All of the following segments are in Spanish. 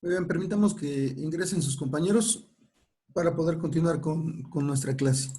Muy bien, permitamos que ingresen sus compañeros para poder continuar con nuestra clase.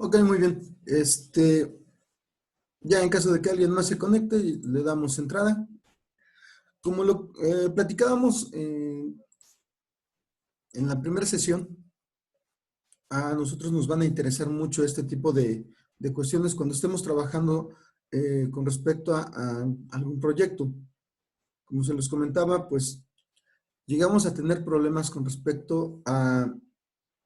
Ok, muy bien. Ya en caso de que alguien más se conecte, le damos entrada. Como lo platicábamos en la primera sesión, a nosotros nos van a interesar mucho este tipo de cuestiones cuando estemos trabajando con respecto a algún proyecto. Como se los comentaba, pues llegamos a tener problemas con respecto a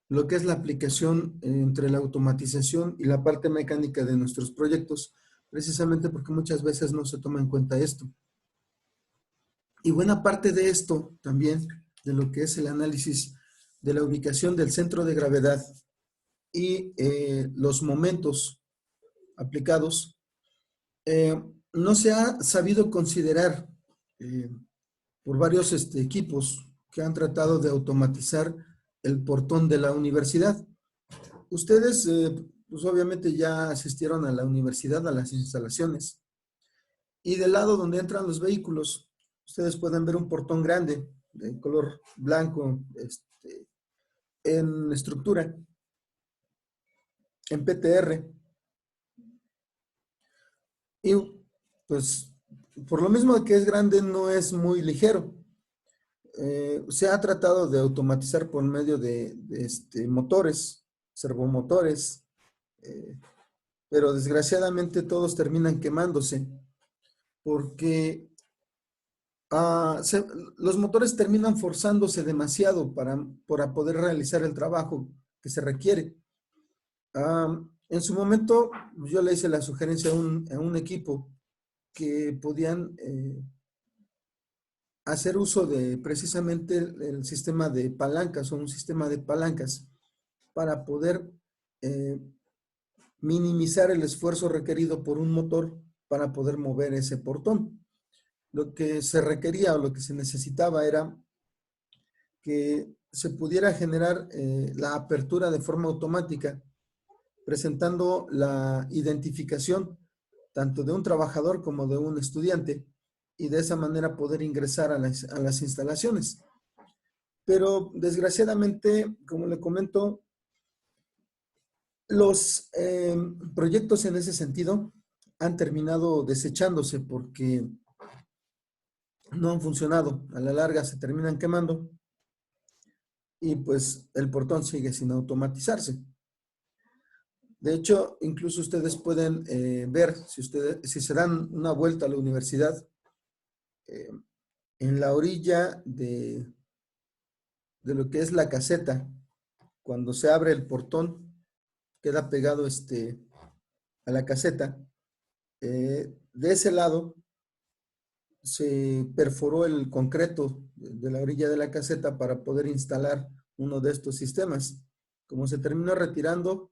lo que es la aplicación entre la automatización y la parte mecánica de nuestros proyectos, precisamente porque muchas veces no se toma en cuenta esto. Y buena parte de esto también, de lo que es el análisis de la ubicación del centro de gravedad y los momentos aplicados, no se ha sabido considerar eh, por varios equipos que han tratado de automatizar el portón de la universidad. Ustedes, pues obviamente ya asistieron a la universidad, a las instalaciones, y del lado donde entran los vehículos, ustedes pueden ver un portón grande de color blanco, en estructura, en PTR, y pues por lo mismo que es grande no es muy ligero. Se ha tratado de automatizar por medio de motores, servomotores, eh, pero desgraciadamente todos terminan quemándose porque los motores terminan forzándose demasiado para poder realizar el trabajo que se requiere. En su momento yo le hice la sugerencia a un equipo que podían hacer uso de precisamente el sistema de palancas o un sistema de palancas para poder eh, minimizar el esfuerzo requerido por un motor para poder mover ese portón. Lo que se requería o lo que se necesitaba era que se pudiera generar la apertura de forma automática, presentando la identificación tanto de un trabajador como de un estudiante, y de esa manera poder ingresar a las instalaciones. Pero desgraciadamente, como le comento, los proyectos en ese sentido han terminado desechándose porque no han funcionado. A la larga se terminan quemando y pues el portón sigue sin automatizarse. De hecho, incluso ustedes pueden ver, si se dan una vuelta a la universidad, eh, en la orilla de lo que es la caseta, cuando se abre el portón, queda pegado a la caseta. De ese lado se perforó el concreto de la orilla de la caseta para poder instalar uno de estos sistemas. Como se terminó retirando,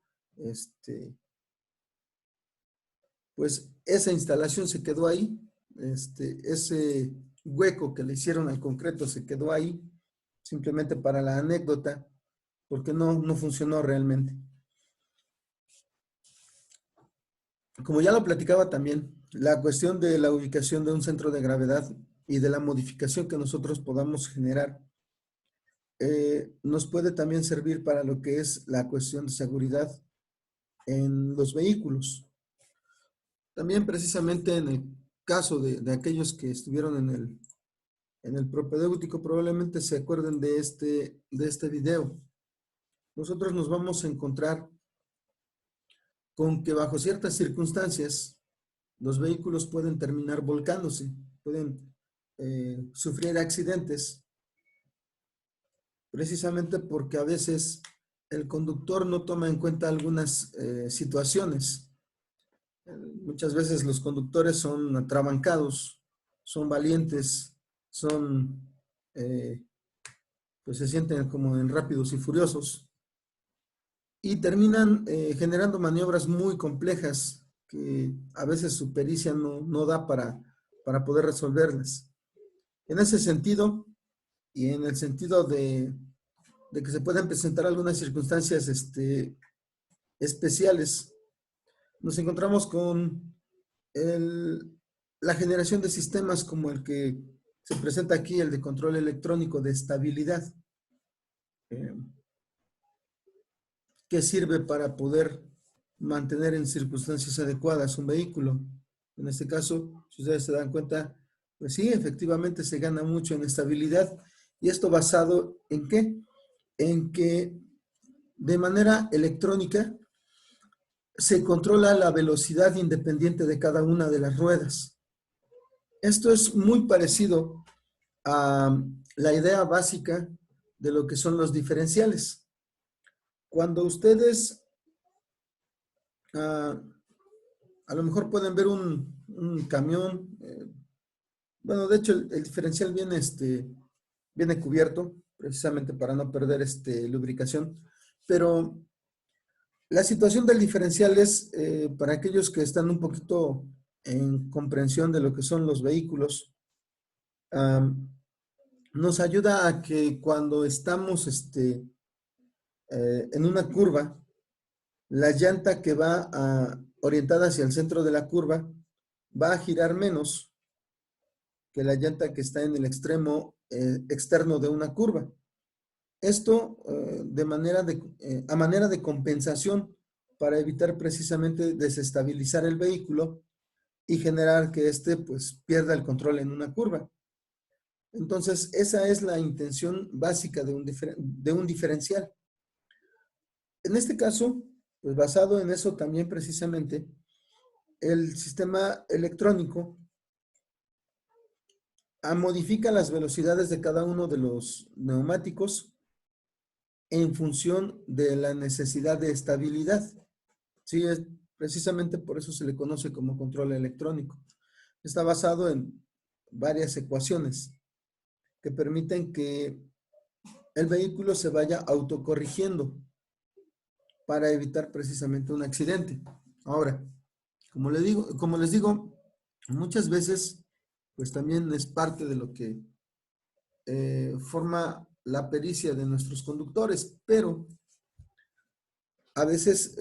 pues esa instalación se quedó ahí, ese hueco que le hicieron al concreto se quedó ahí, simplemente para la anécdota, porque no funcionó realmente. como ya lo platicaba también, la cuestión de la ubicación de un centro de gravedad y de la modificación que nosotros podamos generar nos puede también servir para lo que es la cuestión de seguridad en los vehículos. También precisamente en el caso de aquellos que estuvieron en el propedéutico, probablemente se acuerden de este video. Nosotros nos vamos a encontrar con que bajo ciertas circunstancias los vehículos pueden terminar volcándose, pueden sufrir accidentes, precisamente porque a veces el conductor no toma en cuenta algunas situaciones. Muchas veces los conductores son atrabancados, son valientes, eh, pues se sienten como en rápidos y furiosos y terminan generando maniobras muy complejas que a veces su pericia no da para poder resolverlas. En ese sentido, y en el sentido de que se puedan presentar algunas circunstancias especiales, nos encontramos con la generación de sistemas como el que se presenta aquí, el de control electrónico de estabilidad, eh, que sirve para poder mantener en circunstancias adecuadas un vehículo. En este caso, si ustedes se dan cuenta, pues sí, efectivamente se gana mucho en estabilidad. ¿Y esto basado en qué? En que de manera electrónica se controla la velocidad independiente de cada una de las ruedas. Esto es muy parecido a la idea básica de lo que son los diferenciales. Cuando ustedes a lo mejor pueden ver un camión, bueno, de hecho el diferencial viene cubierto, precisamente para no perder lubricación, pero la situación del diferencial es, para aquellos que están un poquito en comprensión de lo que son los vehículos, nos ayuda a que cuando estamos en una curva, la llanta que va orientada hacia el centro de la curva va a girar menos que la llanta que está en el extremo externo de una curva. Esto a manera de compensación para evitar precisamente desestabilizar el vehículo y generar que pues pierda el control en una curva. Entonces, esa es la intención básica de un diferencial. En este caso, pues basado en eso también precisamente, el sistema electrónico modifica las velocidades de cada uno de los neumáticos en función de la necesidad de estabilidad. Sí, precisamente por eso se le conoce como control electrónico. Está basado en varias ecuaciones que permiten que el vehículo se vaya autocorrigiendo para evitar precisamente un accidente. Ahora, como les digo, muchas veces, pues también es parte de lo que forma la pericia de nuestros conductores, pero a veces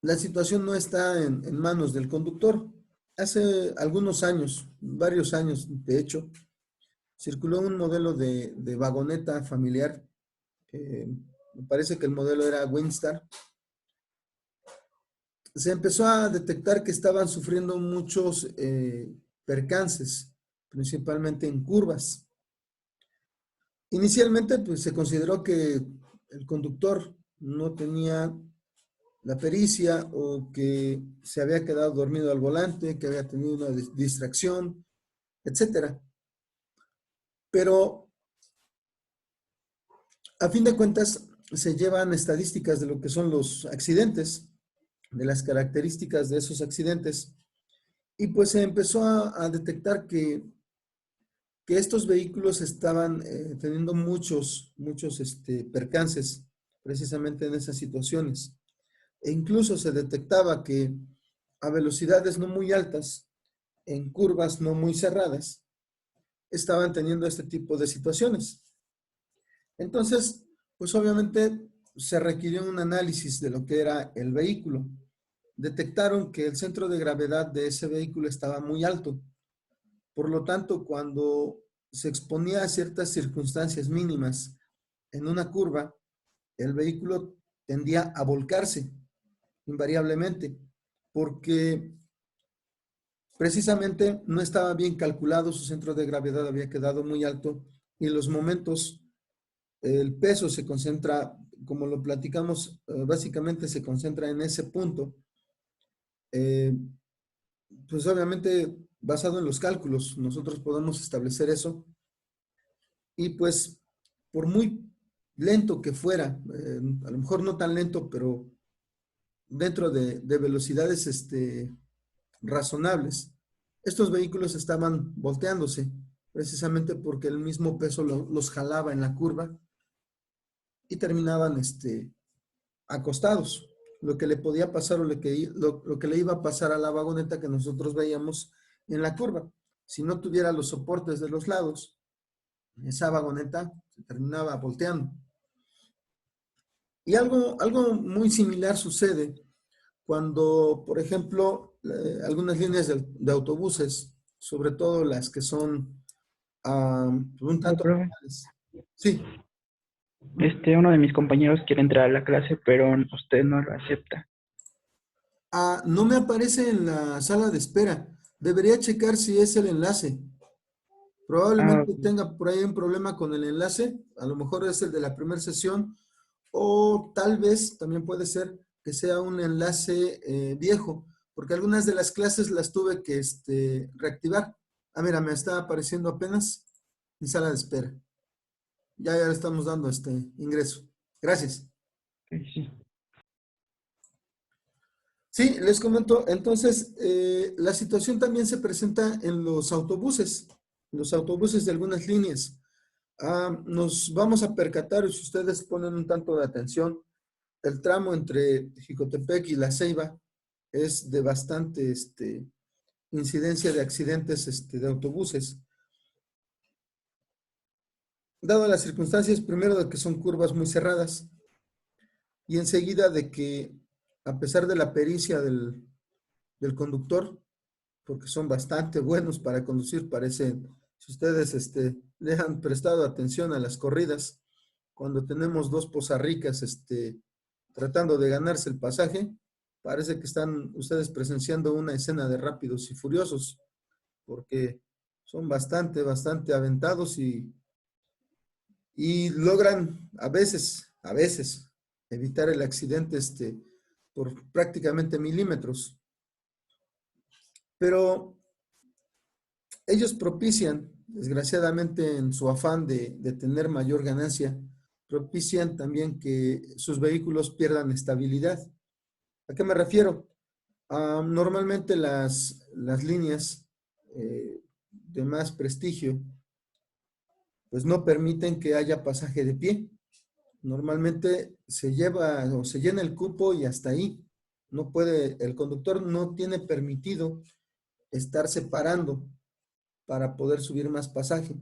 la situación no está en manos del conductor. Hace algunos años, varios años, de hecho, circuló un modelo de vagoneta familiar. Me parece que el modelo era Windstar. Se empezó a detectar que estaban sufriendo muchos percances, principalmente en curvas. Inicialmente, pues se consideró que el conductor no tenía la pericia o que se había quedado dormido al volante, que había tenido una distracción, etcétera. Pero a fin de cuentas se llevan estadísticas de lo que son los accidentes, de las características de esos accidentes, y pues se empezó a detectar que estos vehículos estaban teniendo muchos percances precisamente en esas situaciones. E incluso se detectaba que a velocidades no muy altas, en curvas no muy cerradas, estaban teniendo este tipo de situaciones. Entonces, pues obviamente se requirió un análisis de lo que era el vehículo. Detectaron que el centro de gravedad de ese vehículo estaba muy alto. Por lo tanto, cuando se exponía a ciertas circunstancias mínimas en una curva, el vehículo tendía a volcarse invariablemente, porque precisamente no estaba bien calculado, su centro de gravedad había quedado muy alto y en los momentos el peso se concentra, como lo platicamos, básicamente se concentra en ese punto, eh, pues obviamente basado en los cálculos, nosotros podemos establecer eso y pues por muy lento que fuera, a lo mejor no tan lento, pero dentro de velocidades razonables, estos vehículos estaban volteándose precisamente porque el mismo peso los jalaba en la curva y terminaban acostados. Lo que le podía pasar o lo que le iba a pasar a la vagoneta que nosotros veíamos en la curva. Si no tuviera los soportes de los lados, esa vagoneta se terminaba volteando. Y algo muy similar sucede cuando, por ejemplo, algunas líneas de autobuses, sobre todo las que son un Oh, tanto profe, normales. Sí, uno de mis compañeros quiere entrar a la clase, pero usted no lo acepta. no me aparece en la sala de espera. Debería checar si es el enlace. Ah, Probablemente ok. tenga por ahí un problema con el enlace. A lo mejor es el de la primera sesión. O tal vez también puede ser que sea un enlace viejo, porque algunas de las clases las tuve que reactivar. Mira, me está apareciendo apenas en sala de espera. Ya le estamos dando este ingreso. Gracias. Ok, sí. Sí, les comento, entonces, la situación también se presenta en los autobuses de algunas líneas. Nos vamos a percatar, y si ustedes ponen un tanto de atención, el tramo entre Jicotepec y La Ceiba es de bastante incidencia de accidentes de autobuses. Dado las circunstancias, primero de que son curvas muy cerradas y enseguida de que, a pesar de la pericia del conductor, porque son bastante buenos para conducir, parecen, si ustedes le han prestado atención a las corridas, cuando tenemos dos pozarricas tratando de ganarse el pasaje, parece que están ustedes presenciando una escena de Rápidos y Furiosos, porque son bastante aventados y logran a veces, evitar el accidente por prácticamente milímetros. Pero ellos propician, desgraciadamente en su afán de tener mayor ganancia, propician también que sus vehículos pierdan estabilidad. ¿A qué me refiero? Normalmente las líneas de más prestigio pues no permiten que haya pasaje de pie. Normalmente se lleva o se llena el cupo y hasta ahí. No puede, el conductor no tiene permitido estar separando para poder subir más pasaje.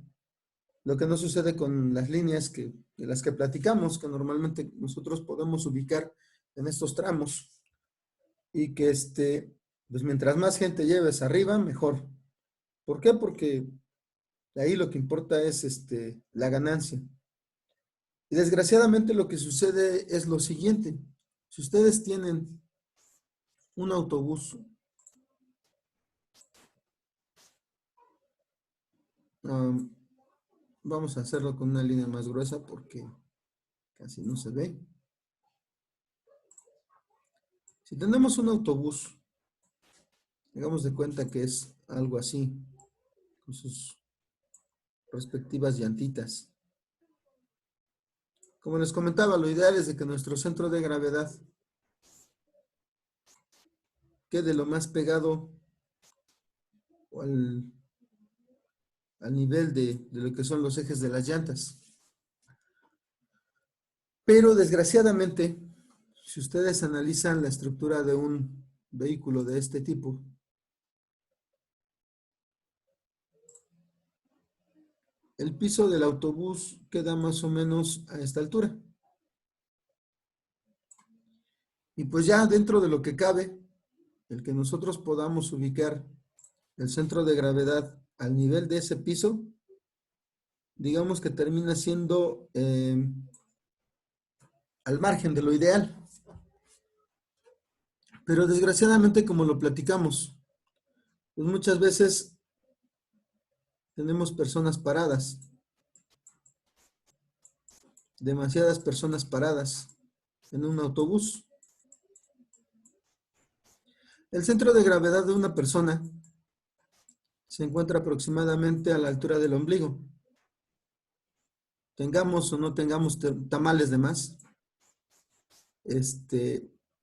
Lo que no sucede con las líneas de las que platicamos, que normalmente nosotros podemos ubicar en estos tramos y que pues mientras más gente lleves arriba, mejor. ¿Por qué? Porque de ahí lo que importa es la ganancia. Y desgraciadamente lo que sucede es lo siguiente. Si ustedes tienen un autobús, um, vamos a hacerlo con una línea más gruesa porque casi no se ve. Si tenemos un autobús, hagamos de cuenta que es algo así, con sus respectivas llantitas. Como les comentaba, lo ideal es de que nuestro centro de gravedad quede lo más pegado al, al nivel de lo que son los ejes de las llantas. Pero desgraciadamente, si ustedes analizan la estructura de un vehículo de este tipo, el piso del autobús queda más o menos a esta altura. Y pues ya dentro de lo que cabe, el que nosotros podamos ubicar el centro de gravedad al nivel de ese piso, digamos que termina siendo al margen de lo ideal. Pero desgraciadamente, como lo platicamos, pues muchas veces tenemos personas paradas, demasiadas personas paradas en un autobús. El centro de gravedad de una persona se encuentra aproximadamente a la altura del ombligo. Tengamos o no tengamos tamales de más, pues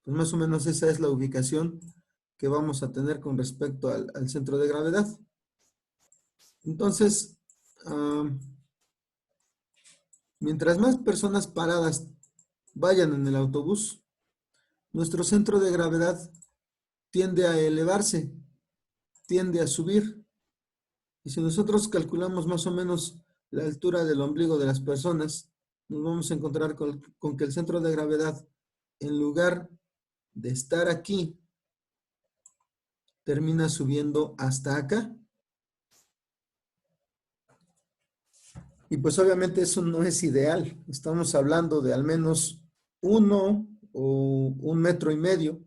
más o menos esa es la ubicación que vamos a tener con respecto al centro de gravedad. Entonces, mientras más personas paradas vayan en el autobús, nuestro centro de gravedad tiende a elevarse, tiende a subir. Y si nosotros calculamos más o menos la altura del ombligo de las personas, nos vamos a encontrar con que el centro de gravedad, en lugar de estar aquí, termina subiendo hasta acá. Y pues obviamente eso no es ideal. Estamos hablando de al menos 1 o 1,5 metros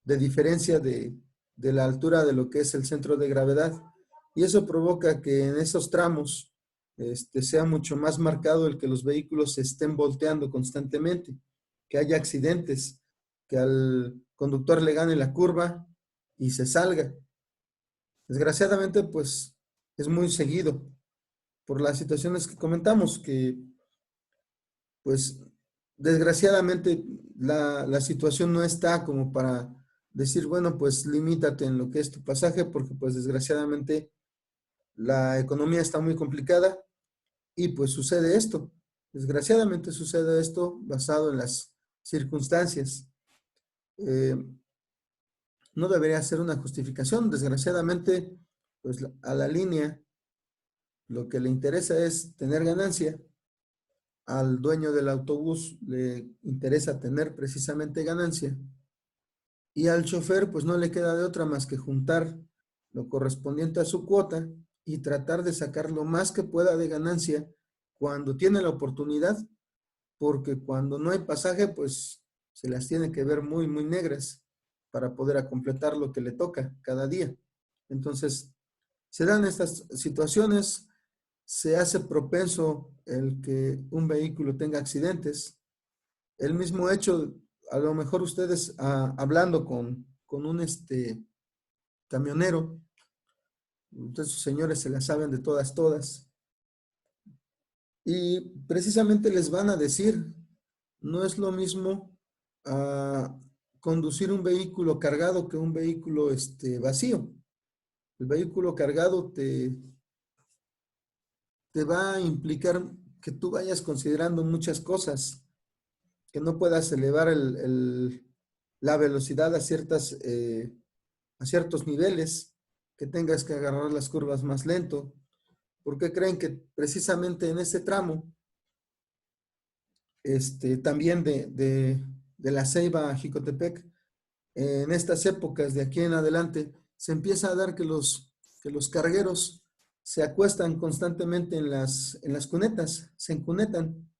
de diferencia de la altura de lo que es el centro de gravedad. Y eso provoca que en esos tramos sea mucho más marcado el que los vehículos se estén volteando constantemente, que haya accidentes, que al conductor le gane la curva y se salga. Desgraciadamente, pues es muy seguido por las situaciones que comentamos, que pues desgraciadamente la situación no está como para decir, bueno, pues limítate en lo que es tu pasaje, porque pues desgraciadamente la economía está muy complicada y pues sucede esto. Desgraciadamente sucede esto basado en las circunstancias. No debería ser una justificación. Desgraciadamente, pues a la línea lo que le interesa es tener ganancia. Al dueño del autobús le interesa tener precisamente ganancia. Y al chofer pues no le queda de otra más que juntar lo correspondiente a su cuota y tratar de sacar lo más que pueda de ganancia cuando tiene la oportunidad, porque cuando no hay pasaje pues se las tiene que ver muy, muy negras para poder completar lo que le toca cada día. Entonces, se dan estas situaciones, se hace propenso el que un vehículo tenga accidentes. El mismo hecho, a lo mejor ustedes hablando con un camionero, entonces sus señores se las saben de todas, todas. Y precisamente les van a decir, no es lo mismo conducir un vehículo cargado que un vehículo vacío. El vehículo cargado te va a implicar que tú vayas considerando muchas cosas, que no puedas elevar la velocidad a ciertos niveles, que tengas que agarrar las curvas más lento. ¿Por qué creen que precisamente en este tramo, también de la Ceiba a Jicotepec, en estas épocas de aquí en adelante, se empieza a dar que los cargueros se acuestan constantemente en las cunetas, se encunetan?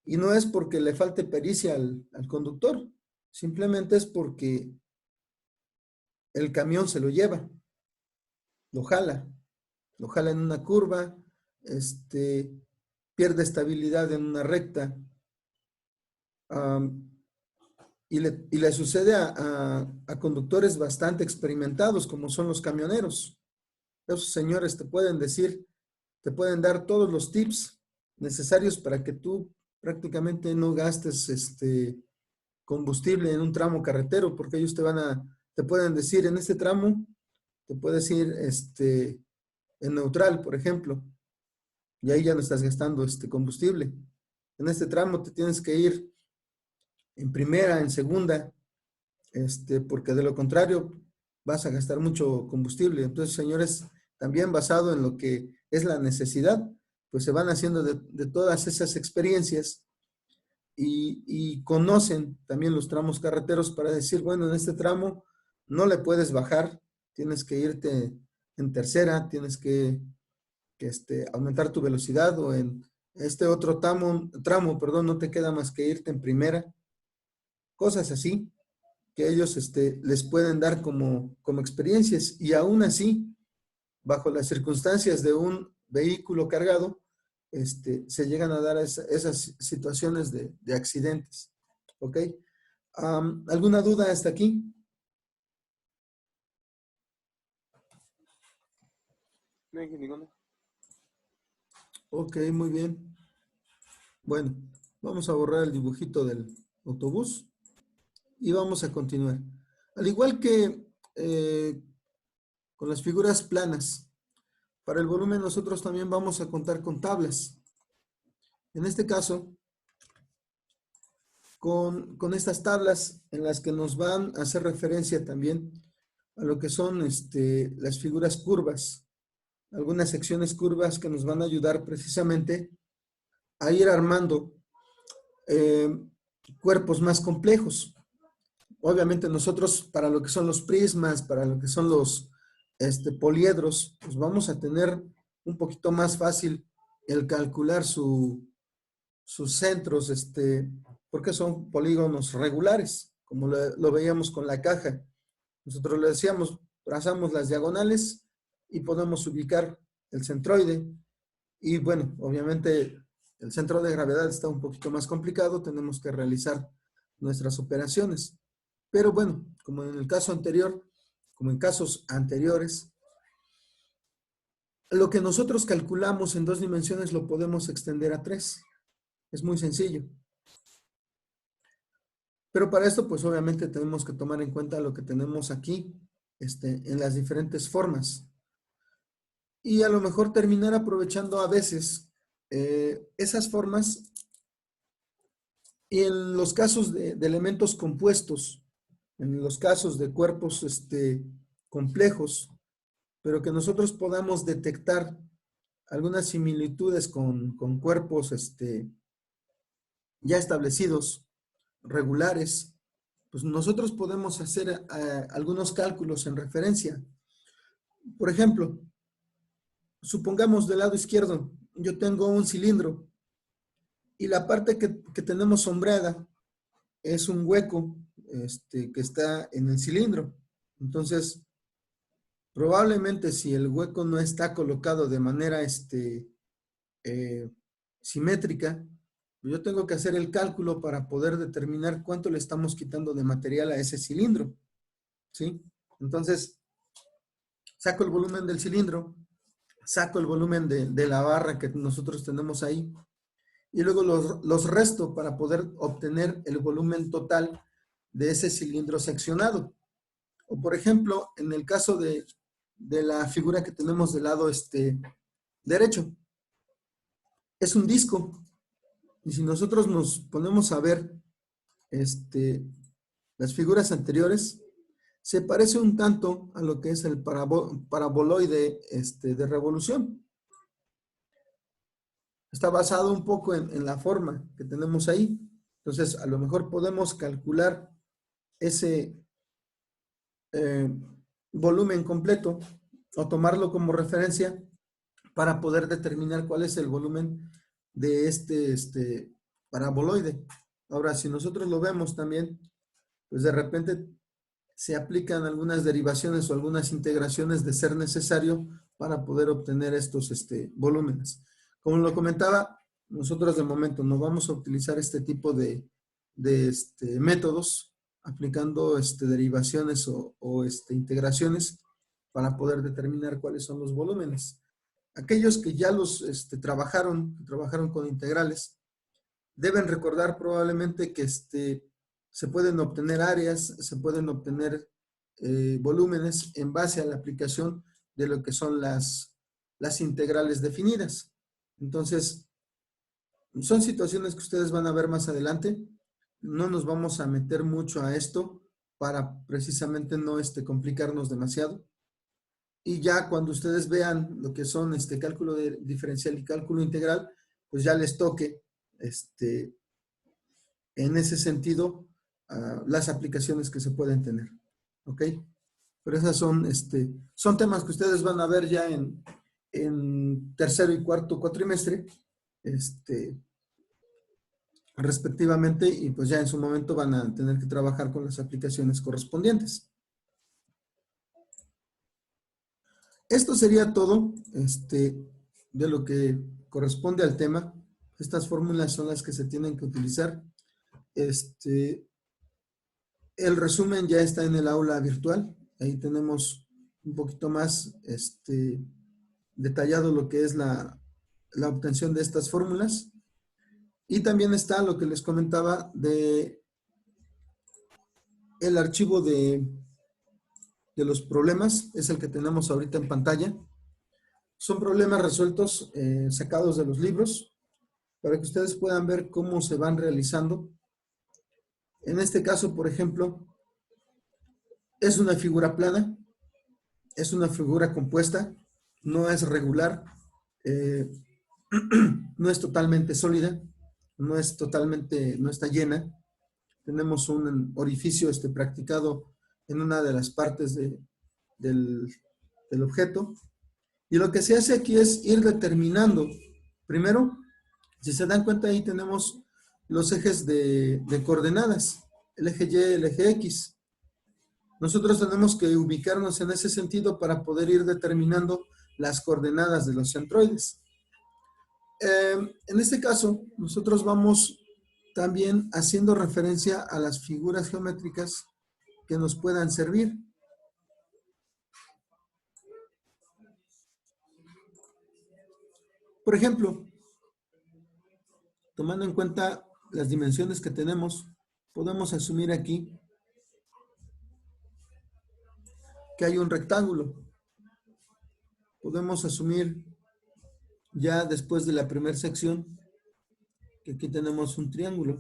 Y no es porque le falte pericia al conductor, simplemente es porque el camión se lo lleva, lo jala en una curva, pierde estabilidad en una recta, y le sucede a conductores bastante experimentados, como son los camioneros. Esos señores te pueden decir, te pueden dar todos los tips necesarios para que tú prácticamente no gastes combustible en un tramo carretero, porque ellos te pueden decir, en este tramo te puedes ir en neutral, por ejemplo, y ahí ya no estás gastando combustible. En este tramo te tienes que ir en primera, en segunda, porque de lo contrario vas a gastar mucho combustible. Entonces, señores, también basado en lo que es la necesidad, pues se van haciendo de todas esas experiencias y conocen también los tramos carreteros para decir, bueno, en este tramo no le puedes bajar, tienes que irte en tercera, tienes que aumentar tu velocidad, o en este otro tramo, perdón, no te queda más que irte en primera. Cosas así que ellos les pueden dar como experiencias, y aún así, bajo las circunstancias de un vehículo cargado, se llegan a dar esas situaciones de accidentes. ¿Ok? ¿Alguna duda hasta aquí? No hay ninguna. Ok, muy bien. Bueno, vamos a borrar el dibujito del autobús y vamos a continuar. Al igual que con las figuras planas, para el volumen nosotros también vamos a contar con tablas. En este caso, con estas tablas en las que nos van a hacer referencia también a lo que son las figuras curvas, algunas secciones curvas que nos van a ayudar precisamente a ir armando eh, cuerpos más complejos. Obviamente nosotros, para lo que son los prismas, para lo que son los poliedros, pues vamos a tener un poquito más fácil el calcular sus centros, porque son polígonos regulares, como lo veíamos con la caja. Nosotros le decíamos, trazamos las diagonales y podemos ubicar el centroide. Y bueno, obviamente el centro de gravedad está un poquito más complicado, tenemos que realizar nuestras operaciones. Pero bueno, como en el caso anterior, como en casos anteriores, lo que nosotros calculamos en 2 dimensiones lo podemos extender a 3. Es muy sencillo. Pero para esto, pues obviamente tenemos que tomar en cuenta lo que tenemos aquí, en las diferentes formas. Y a lo mejor terminar aprovechando a veces esas formas, y en los casos de elementos compuestos, en los casos de cuerpos complejos, pero que nosotros podamos detectar algunas similitudes con cuerpos ya establecidos, regulares, pues nosotros podemos hacer algunos cálculos en referencia. Por ejemplo, supongamos del lado izquierdo, yo tengo un cilindro y la parte que tenemos sombreada es un hueco que está en el cilindro. Entonces, probablemente si el hueco no está colocado de manera simétrica, yo tengo que hacer el cálculo para poder determinar cuánto le estamos quitando de material a ese cilindro, ¿sí? Entonces, saco el volumen del cilindro, saco el volumen de la barra que nosotros tenemos ahí, y luego los resto para poder obtener el volumen total de ese cilindro seccionado. O por ejemplo, en el caso de la figura que tenemos del lado derecho, es un disco. Y si nosotros nos ponemos a ver las figuras anteriores, se parece un tanto a lo que es el paraboloide de revolución. Está basado un poco en la forma que tenemos ahí. Entonces, a lo mejor podemos calcular ese volumen completo o tomarlo como referencia para poder determinar cuál es el volumen de este paraboloide. Ahora, si nosotros lo vemos también, pues de repente se aplican algunas derivaciones o algunas integraciones de ser necesario para poder obtener estos volúmenes. Como lo comentaba, nosotros de momento no vamos a utilizar este tipo de métodos aplicando derivaciones o integraciones para poder determinar cuáles son los volúmenes. Aquellos que ya los trabajaron con integrales, deben recordar probablemente que se pueden obtener áreas, se pueden obtener volúmenes en base a la aplicación de lo que son las integrales definidas. Entonces, son situaciones que ustedes van a ver más adelante. No nos vamos a meter mucho a esto para precisamente no complicarnos demasiado. Y ya cuando ustedes vean lo que son cálculo diferencial y cálculo integral, pues ya les toque en ese sentido las aplicaciones que se pueden tener. ¿Ok? Pero esas son temas que ustedes van a ver ya en tercero y cuarto cuatrimestre, respectivamente, y pues ya en su momento van a tener que trabajar con las aplicaciones correspondientes. Esto sería todo de lo que corresponde al tema. Estas fórmulas son las que se tienen que utilizar. El resumen ya está en el aula virtual. Ahí tenemos un poquito más detallado lo que es la obtención de estas fórmulas. Y también está lo que les comentaba de el archivo de los problemas. Es el que tenemos ahorita en pantalla. Son problemas resueltos, sacados de los libros, para que ustedes puedan ver cómo se van realizando. En este caso, por ejemplo, es una figura plana, es una figura compuesta, no es regular, no es totalmente sólida, no está llena. Tenemos un orificio practicado en una de las partes del objeto. Y lo que se hace aquí es ir determinando, primero, si se dan cuenta, ahí tenemos los ejes de coordenadas, el eje Y, el eje X. Nosotros tenemos que ubicarnos en ese sentido para poder ir determinando las coordenadas de los centroides. En este caso, nosotros vamos también haciendo referencia a las figuras geométricas que nos puedan servir. Por ejemplo, tomando en cuenta las dimensiones que tenemos, podemos asumir aquí que hay un rectángulo. Podemos asumir ya después de la primera sección que aquí tenemos un triángulo.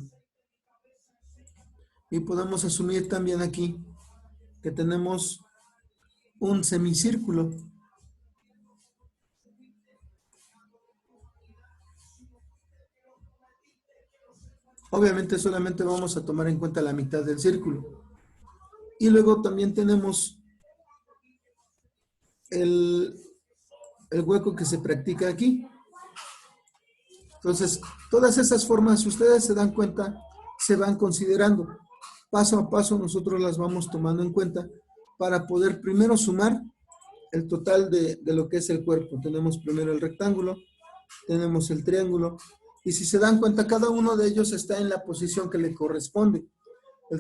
Y podemos asumir también aquí que tenemos un semicírculo. Obviamente solamente vamos a tomar en cuenta la mitad del círculo. Y luego también tenemos el hueco que se practica aquí. Entonces, todas esas formas, si ustedes se dan cuenta, se van considerando. Paso a paso nosotros las vamos tomando en cuenta para poder primero sumar el total de lo que es el cuerpo. Tenemos primero el rectángulo, tenemos el triángulo, y si se dan cuenta, cada uno de ellos está en la posición que le corresponde. El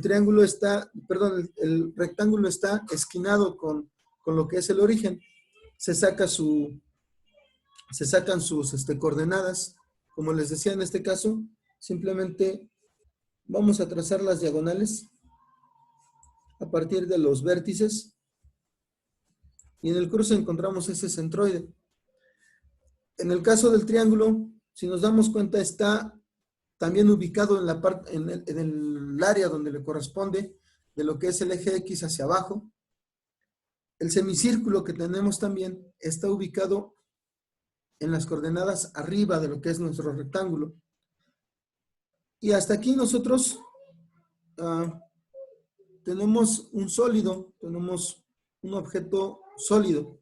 rectángulo está esquinado con lo que es el origen. Se sacan sus coordenadas. Como les decía, en este caso, simplemente vamos a trazar las diagonales a partir de los vértices. Y en el cruce encontramos ese centroide. En el caso del triángulo, si nos damos cuenta, está también ubicado en el área donde le corresponde de lo que es el eje X hacia abajo. El semicírculo que tenemos también está ubicado en las coordenadas arriba de lo que es nuestro rectángulo. Y hasta aquí nosotros tenemos un sólido, tenemos un objeto sólido,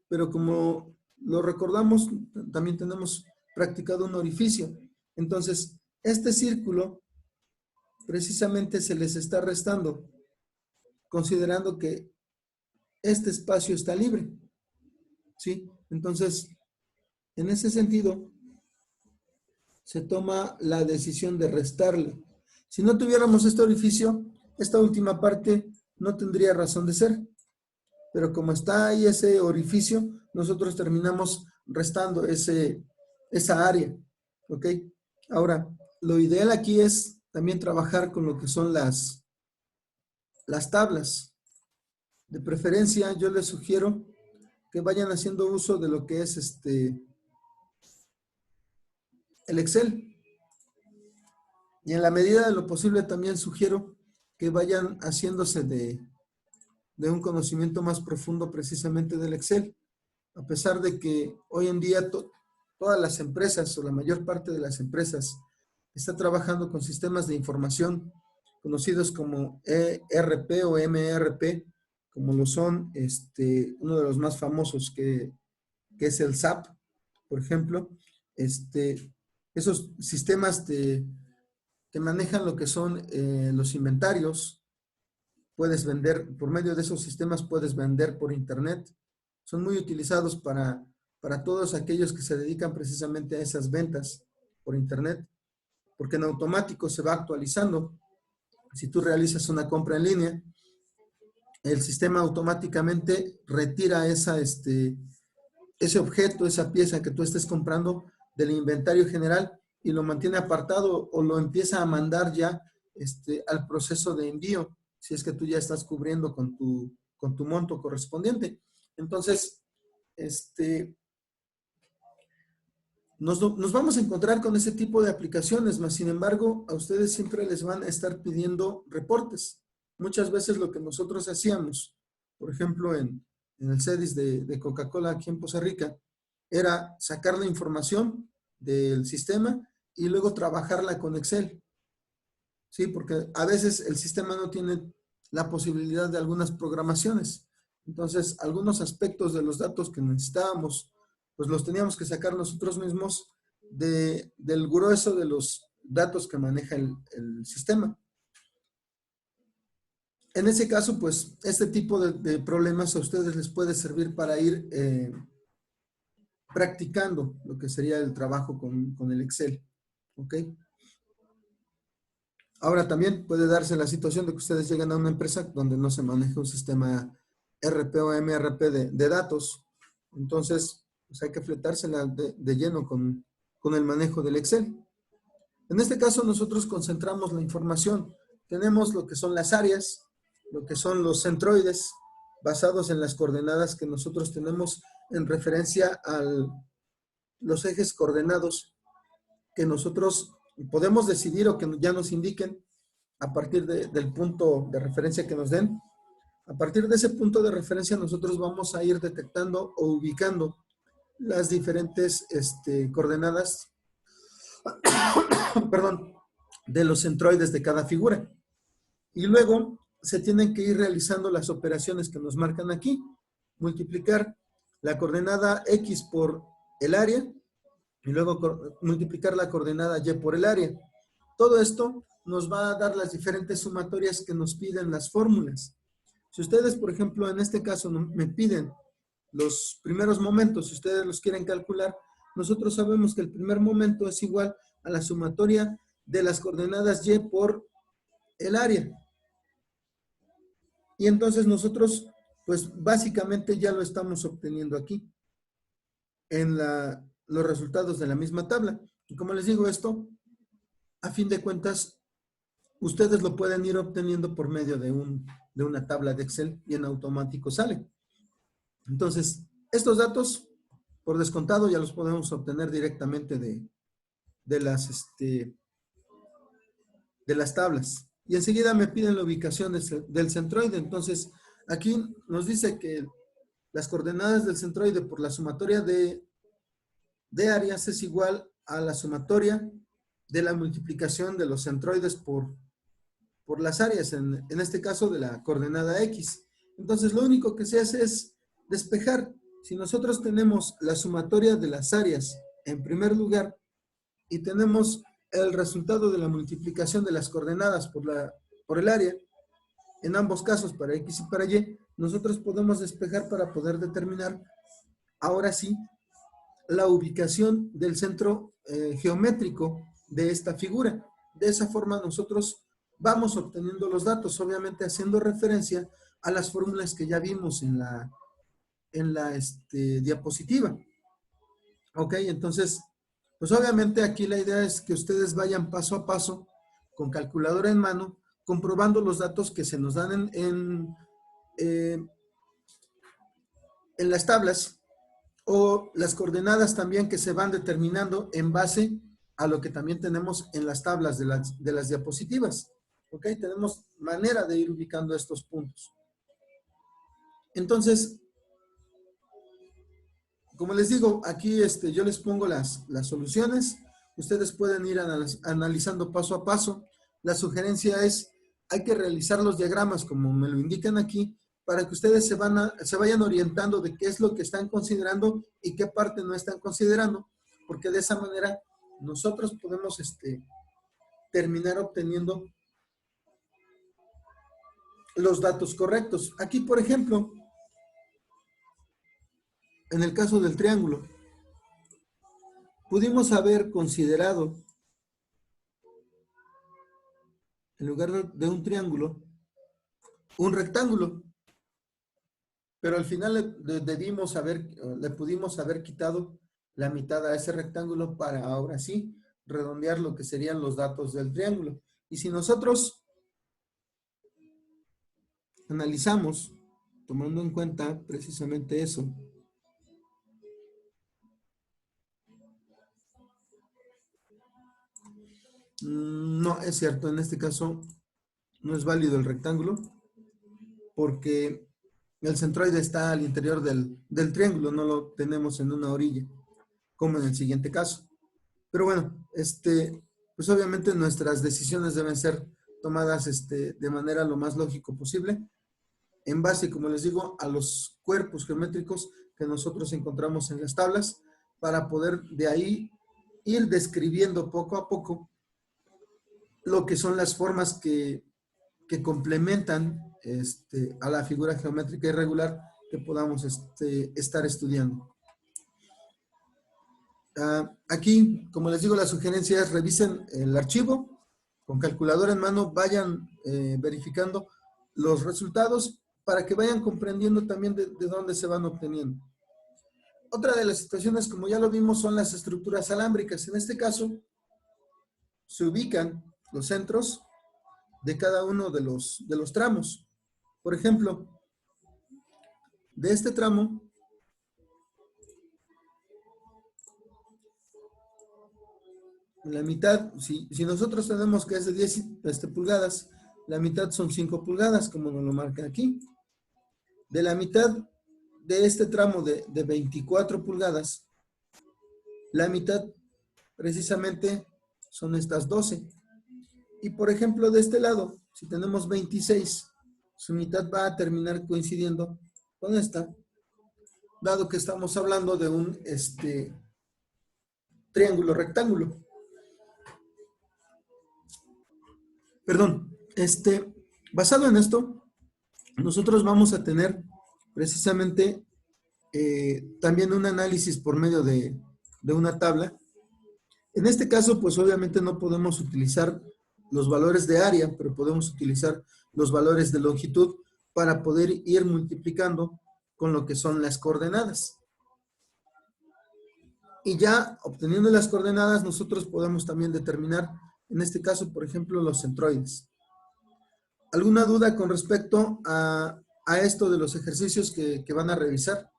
pero como lo recordamos, también tenemos practicado un orificio. Entonces, este círculo precisamente se les está restando, considerando que este espacio está libre. ¿Sí? Entonces, en ese sentido, se toma la decisión de restarle. Si no tuviéramos este orificio, esta última parte no tendría razón de ser. Pero como está ahí ese orificio, nosotros terminamos restando esa área. ¿Ok? Ahora, lo ideal aquí es también trabajar con lo que son las tablas. De preferencia, yo les sugiero que vayan haciendo uso de lo que es el Excel. Y en la medida de lo posible también sugiero que vayan haciéndose de un conocimiento más profundo precisamente del Excel. A pesar de que hoy en día todas las empresas o la mayor parte de las empresas está trabajando con sistemas de información conocidos como ERP o MRP, como lo son uno de los más famosos que es el SAP, por ejemplo. Esos sistemas que manejan lo que son los inventarios. Puedes vender, por medio de esos sistemas puedes vender por internet. Son muy utilizados para todos aquellos que se dedican precisamente a esas ventas por internet, porque en automático se va actualizando. Si tú realizas una compra en línea, el sistema automáticamente retira ese objeto, esa pieza que tú estés comprando del inventario general y lo mantiene apartado o lo empieza a mandar ya al proceso de envío, si es que tú ya estás cubriendo con tu monto correspondiente. Entonces, nos vamos a encontrar con ese tipo de aplicaciones, mas sin embargo, a ustedes siempre les van a estar pidiendo reportes. Muchas veces lo que nosotros hacíamos, por ejemplo, en el CEDIS de Coca-Cola aquí en Poza Rica, era sacar la información del sistema y luego trabajarla con Excel. Sí, porque a veces el sistema no tiene la posibilidad de algunas programaciones. Entonces, algunos aspectos de los datos que necesitábamos, pues los teníamos que sacar nosotros mismos del grueso de los datos que maneja el sistema. En ese caso, pues, este tipo de problemas a ustedes les puede servir para ir practicando lo que sería el trabajo con el Excel. ¿Ok? Ahora también puede darse la situación de que ustedes lleguen a una empresa donde no se maneja un sistema RP o MRP de datos. Entonces, pues hay que fletársela de lleno con el manejo del Excel. En este caso, nosotros concentramos la información. Tenemos lo que son las áreas, lo que son los centroides, basados en las coordenadas que nosotros tenemos en referencia a los ejes coordenados que nosotros podemos decidir o que ya nos indiquen a partir del punto de referencia que nos den. A partir de ese punto de referencia nosotros vamos a ir detectando o ubicando las diferentes coordenadas perdón, de los centroides de cada figura. Y luego se tienen que ir realizando las operaciones que nos marcan aquí. Multiplicar la coordenada X por el área y luego multiplicar la coordenada Y por el área. Todo esto nos va a dar las diferentes sumatorias que nos piden las fórmulas. Si ustedes, por ejemplo, en este caso me piden los primeros momentos, si ustedes los quieren calcular, nosotros sabemos que el primer momento es igual a la sumatoria de las coordenadas Y por el área. Y entonces nosotros, pues básicamente ya lo estamos obteniendo aquí en los resultados de la misma tabla. Y como les digo esto, a fin de cuentas, ustedes lo pueden ir obteniendo por medio de una tabla de Excel y en automático sale. Entonces, estos datos, por descontado, ya los podemos obtener directamente de las tablas. Y enseguida me piden la ubicación del centroide. Entonces, aquí nos dice que las coordenadas del centroide por la sumatoria de áreas es igual a la sumatoria de la multiplicación de los centroides por las áreas, en este caso de la coordenada X. Entonces, lo único que se hace es despejar. Si nosotros tenemos la sumatoria de las áreas en primer lugar y tenemos el resultado de la multiplicación de las coordenadas por el área, en ambos casos para X y para Y, nosotros podemos despejar para poder determinar, ahora sí, la ubicación del centro geométrico de esta figura. De esa forma nosotros vamos obteniendo los datos, obviamente haciendo referencia a las fórmulas que ya vimos en la diapositiva. Ok, entonces, pues obviamente aquí la idea es que ustedes vayan paso a paso, con calculadora en mano, comprobando los datos que se nos dan en las tablas, o las coordenadas también que se van determinando en base a lo que también tenemos en las tablas de las diapositivas. ¿Ok? Tenemos manera de ir ubicando estos puntos. Entonces, como les digo, aquí yo les pongo las soluciones. ustedes pueden ir analizando paso a paso. La sugerencia es, hay que realizar los diagramas como me lo indican aquí, para que ustedes se vayan orientando de qué es lo que están considerando y qué parte no están considerando, porque de esa manera nosotros podemos terminar obteniendo los datos correctos. Aquí, por ejemplo, en el caso del triángulo, pudimos haber considerado, en lugar de un triángulo, un rectángulo, pero al final le pudimos haber quitado la mitad a ese rectángulo para ahora sí redondear lo que serían los datos del triángulo. Y si nosotros analizamos, tomando en cuenta precisamente eso, no es cierto, en este caso no es válido el rectángulo porque el centroide está al interior del triángulo, no lo tenemos en una orilla, como en el siguiente caso. Pero bueno, pues obviamente nuestras decisiones deben ser tomadas de manera lo más lógico posible, en base, como les digo, a los cuerpos geométricos que nosotros encontramos en las tablas, para poder de ahí ir describiendo poco a poco lo que son las formas que complementan a la figura geométrica irregular que podamos estar estudiando. Aquí, como les digo, la sugerencia es revisen el archivo, con calculadora en mano, vayan verificando los resultados para que vayan comprendiendo también de dónde se van obteniendo. Otra de las situaciones, como ya lo vimos, son las estructuras alámbricas. En este caso, se ubican los centros de cada uno de los tramos. Por ejemplo, de este tramo, la mitad, si nosotros tenemos que es de 10 pulgadas, la mitad son 5 pulgadas, como nos lo marca aquí. De la mitad de este tramo de 24 pulgadas, la mitad precisamente son estas 12. Y por ejemplo, de este lado, si tenemos 26, su mitad va a terminar coincidiendo con esta, dado que estamos hablando de un triángulo rectángulo. Perdón, basado en esto, nosotros vamos a tener precisamente también un análisis por medio de una tabla. En este caso, pues obviamente no podemos utilizar los valores de área, pero podemos utilizar los valores de longitud para poder ir multiplicando con lo que son las coordenadas. Y ya obteniendo las coordenadas, nosotros podemos también determinar, en este caso, por ejemplo, los centroides. ¿Alguna duda con respecto a esto de los ejercicios que van a revisar?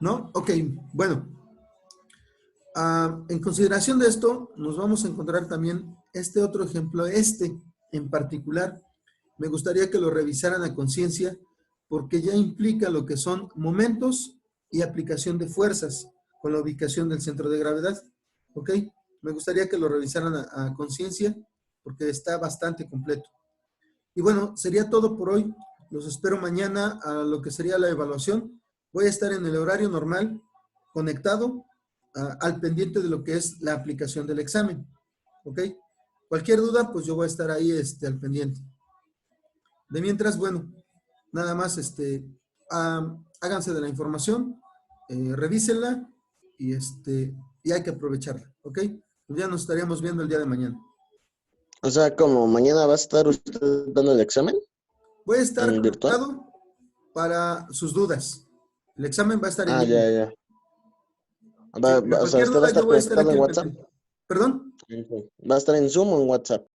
¿No? Ok, bueno. En consideración de esto, nos vamos a encontrar también este otro ejemplo, en particular. Me gustaría que lo revisaran a conciencia porque ya implica lo que son momentos y aplicación de fuerzas con la ubicación del centro de gravedad. ¿Ok? Me gustaría que lo revisaran a conciencia porque está bastante completo. Y bueno, sería todo por hoy. Los espero mañana a lo que sería la evaluación. Voy a estar en el horario normal, conectado, al pendiente de lo que es la aplicación del examen. ¿Ok? Cualquier duda, pues yo voy a estar ahí al pendiente. De mientras, bueno, nada más háganse de la información, revísenla y hay que aprovecharla. ¿Ok? Pues ya nos estaríamos viendo el día de mañana. O sea, como mañana va a estar usted dando el examen. Voy a estar virtual conectado para sus dudas. El examen va a estar en ya, línea. ya. Sí, O sea, cualquier usted va a duda, estar yo voy a estar conectado aquí en al WhatsApp. pendiente. ¿Perdón? Va a estar en Zoom o en WhatsApp.